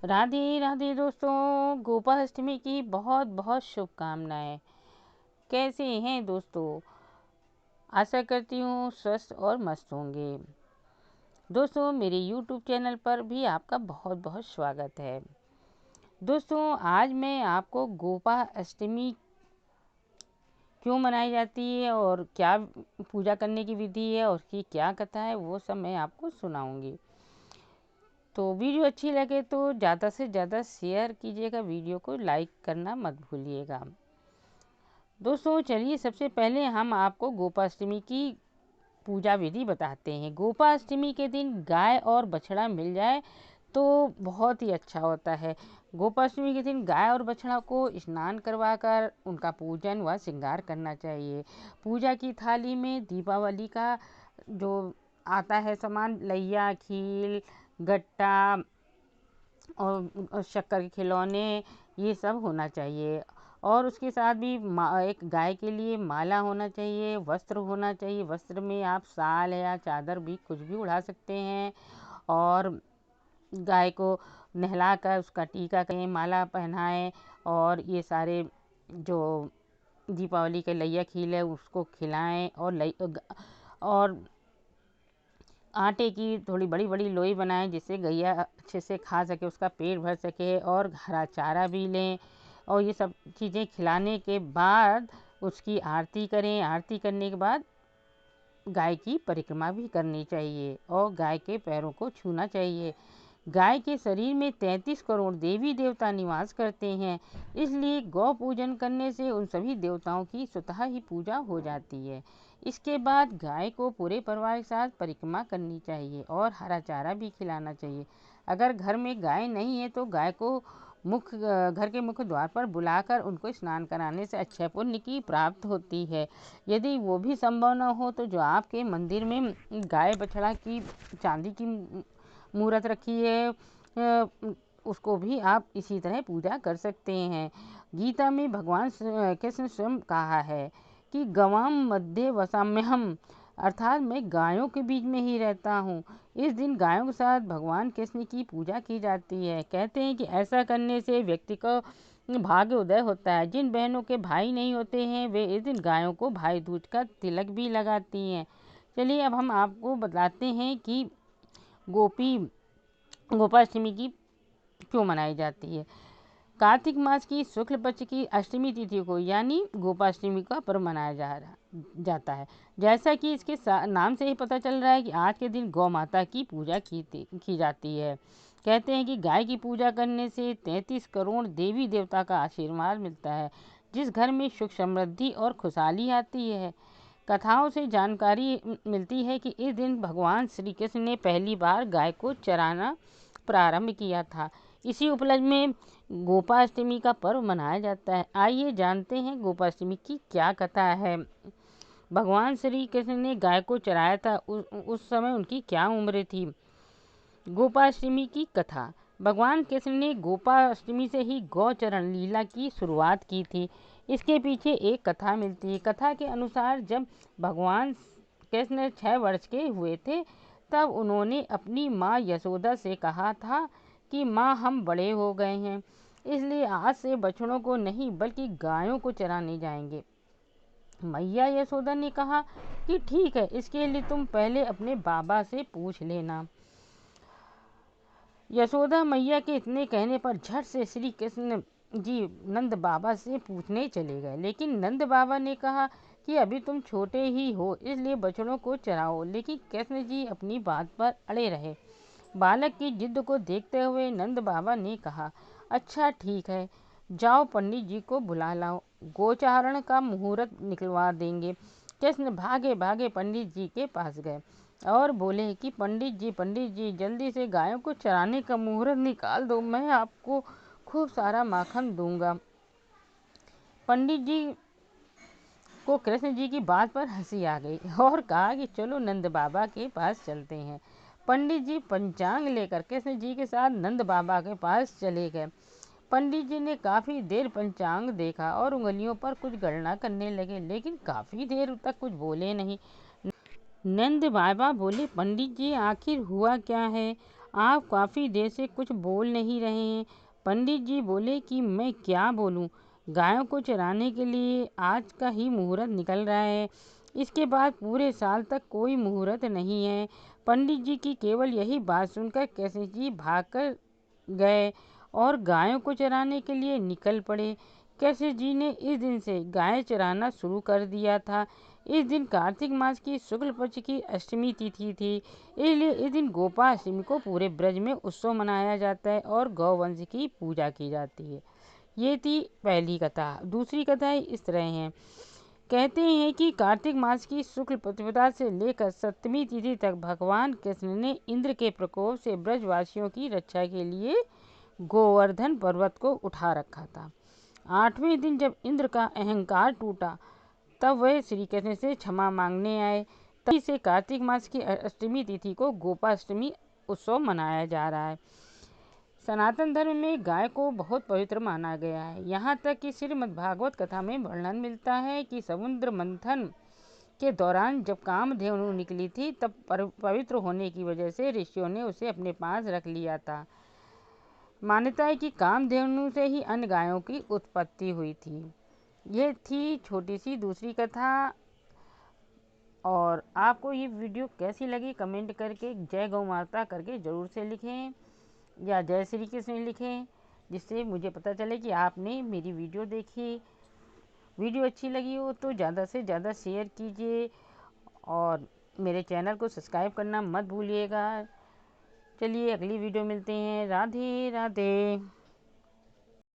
राधे राधे दोस्तों, गोपाष्टमी की बहुत बहुत शुभकामनाएं। कैसे हैं दोस्तों? आशा करती हूँ स्वस्थ और मस्त होंगे। दोस्तों, मेरे YouTube चैनल पर भी आपका बहुत बहुत स्वागत है। दोस्तों, आज मैं आपको गोपाष्टमी क्यों मनाई जाती है और क्या पूजा करने की विधि है और उसकी क्या कथा है, वो सब मैं आपको सुनाऊंगी। तो वीडियो अच्छी लगे तो ज़्यादा से ज़्यादा शेयर कीजिएगा, वीडियो को लाइक करना मत भूलिएगा। दोस्तों, चलिए सबसे पहले हम आपको गोपाष्टमी की पूजा विधि बताते हैं। गोपाष्टमी के दिन गाय और बछड़ा मिल जाए तो बहुत ही अच्छा होता है। गोपाष्टमी के दिन गाय और बछड़ा को स्नान करवाकर उनका पूजन व श्रृंगार करना चाहिए। पूजा की थाली में दीपावली का जो आता है सामान, लैया, खील, गट्टा और शक्कर के खिलौने, ये सब होना चाहिए। और उसके साथ भी एक गाय के लिए माला होना चाहिए, वस्त्र होना चाहिए। वस्त्र में आप शाल या चादर भी कुछ भी उड़ा सकते हैं। और गाय को नहलाकर उसका टीका करें, माला पहनाएं और ये सारे जो दीपावली के लैया खील है उसको खिलाएं। और आटे की थोड़ी बड़ी बड़ी लोई बनाएं जिससे गैया अच्छे से खा सके, उसका पेट भर सके। और हरा चारा भी लें और ये सब चीज़ें खिलाने के बाद उसकी आरती करें। आरती करने के बाद गाय की परिक्रमा भी करनी चाहिए और गाय के पैरों को छूना चाहिए। गाय के शरीर में 33 करोड़ देवी देवता निवास करते हैं, इसलिए गौ पूजन करने से उन सभी देवताओं की स्वतः ही पूजा हो जाती है। इसके बाद गाय को पूरे परिवार के साथ परिक्रमा करनी चाहिए और हरा चारा भी खिलाना चाहिए। अगर घर में गाय नहीं है तो गाय को घर के मुख्य द्वार पर बुलाकर उनको स्नान कराने से अच्छे पुण्य की प्राप्त होती है। यदि वो भी संभव न हो तो जो आपके मंदिर में गाय बछड़ा की चांदी की मूर्त रखी है उसको भी आप इसी तरह पूजा कर सकते हैं। गीता में भगवान कृष्ण स्वयं कहा है कि गवाम मध्य वसाम्यहम, अर्थात मैं गायों के बीच में ही रहता हूँ। इस दिन गायों के साथ भगवान कृष्ण की पूजा की जाती है। कहते हैं कि ऐसा करने से व्यक्ति को भाग्य उदय होता है। जिन बहनों के भाई नहीं होते हैं वे इस दिन गायों को भाई दूज का तिलक भी लगाती हैं। चलिए अब हम आपको बताते हैं कि गोपाष्टमी की क्यों मनाई जाती है। कार्तिक मास की शुक्ल पक्ष की अष्टमी तिथि को यानी गोपाष्टमी का पर्व मनाया जाता है। जैसा कि इसके नाम से ही पता चल रहा है कि आज के दिन गौ माता की पूजा की जाती है। कहते हैं कि गाय की पूजा करने से 33 करोड़ देवी देवता का आशीर्वाद मिलता है, जिस घर में सुख समृद्धि और खुशहाली आती है। कथाओं से जानकारी मिलती है कि इस दिन भगवान श्री कृष्ण ने पहली बार गाय को चराना प्रारंभ किया था। इसी उपलक्ष्य में गोपाष्टमी का पर्व मनाया जाता है। आइए जानते हैं गोपाष्टमी की क्या कथा है। भगवान श्री कृष्ण ने गाय को चराया था, उस समय उनकी क्या उम्र थी। गोपाष्टमी की कथा। भगवान कृष्ण ने गोपाष्टमी से ही गौचरण लीला की शुरुआत की थी। इसके पीछे एक कथा मिलती है। कथा के अनुसार जब भगवान कृष्ण 6 वर्ष के हुए थे तब उन्होंने अपनी माँ यशोदा से कहा था कि माँ, हम बड़े हो गए हैं, इसलिए आज से बछड़ों को नहीं बल्कि गायों को चराने जाएंगे। मैया यशोदा ने कहा कि ठीक है, इसके लिए तुम पहले अपने बाबा से पूछ लेना। यशोदा मैया के इतने कहने पर झट से श्री कृष्ण जी नंद बाबा से पूछने चले गए। लेकिन नंद बाबा ने कहा कि अभी तुम छोटे ही हो, इसलिए बछड़ों को चराओ। लेकिन कृष्ण जी अपनी बात पर अड़े रहे। बालक की जिद को देखते हुए नंद बाबा ने कहा, अच्छा ठीक है, जाओ पंडित जी को बुला लाओ, गोचारण का मुहूर्त निकलवा देंगे। कृष्ण भागे भागे पंडित जी के पास गए और बोले कि पंडित जी जल्दी से गायों को चराने का मुहूर्त निकाल दो, मैं आपको खूब सारा माखन दूंगा। पंडित जी को कृष्ण जी की बात पर हंसी आ गई और कहा कि चलो नंद बाबा के पास चलते हैं। पंडित जी पंचांग लेकर कृष्ण जी के साथ नंद बाबा के पास चले गए। पंडित जी ने काफ़ी देर पंचांग देखा और उंगलियों पर कुछ गणना करने लगे, लेकिन काफ़ी देर तक कुछ बोले नहीं। नंद बाबा बोले, पंडित जी आखिर हुआ क्या है, आप काफ़ी देर से कुछ बोल नहीं रहे हैं। पंडित जी बोले कि मैं क्या बोलूं, गायों को चराने के लिए आज का ही मुहूर्त निकल रहा है, इसके बाद पूरे साल तक कोई मुहूर्त नहीं है। पंडित जी की केवल यही बात सुनकर कैसे जी भागकर गए और गायों को चराने के लिए निकल पड़े। कैसे जी ने इस दिन से गाय चराना शुरू कर दिया था। इस दिन कार्तिक मास की शुक्ल पक्ष की अष्टमी तिथि थी, इसलिए इस दिन गोपाष्टमी को पूरे ब्रज में उत्सव मनाया जाता है और गौवंश की पूजा की जाती है। ये थी पहली कथा। दूसरी कथाएं इस तरह हैं। कहते हैं कि कार्तिक मास की शुक्ल प्रतिपदा से लेकर सप्तमी तिथि तक भगवान कृष्ण ने इंद्र के प्रकोप से ब्रजवासियों की रक्षा के लिए गोवर्धन पर्वत को उठा रखा था। 8वें दिन जब इंद्र का अहंकार टूटा, तब वह श्री कृष्ण से क्षमा मांगने आए। तभी से कार्तिक मास की अष्टमी तिथि को गोपाष्टमी उत्सव मनाया जा रहा है। सनातन धर्म में गाय को बहुत पवित्र माना गया है। यहाँ तक कि श्रीमद् भागवत कथा में वर्णन मिलता है कि समुद्र मंथन के दौरान जब कामधेनु निकली थी, तब पवित्र होने की वजह से ऋषियों ने उसे अपने पास रख लिया था। मान्यता है कि कामधेनु से ही अन्य गायों की उत्पत्ति हुई थी। ये थी छोटी सी दूसरी कथा। और आपको ये वीडियो कैसी लगी कमेंट करके जय गौ माता करके ज़रूर से लिखें या जय श्री कृष्ण लिखें, जिससे मुझे पता चले कि आपने मेरी वीडियो देखी। वीडियो अच्छी लगी हो तो ज़्यादा से ज़्यादा शेयर कीजिए और मेरे चैनल को सब्सक्राइब करना मत भूलिएगा। चलिए अगली वीडियो मिलते हैं। राधे राधे।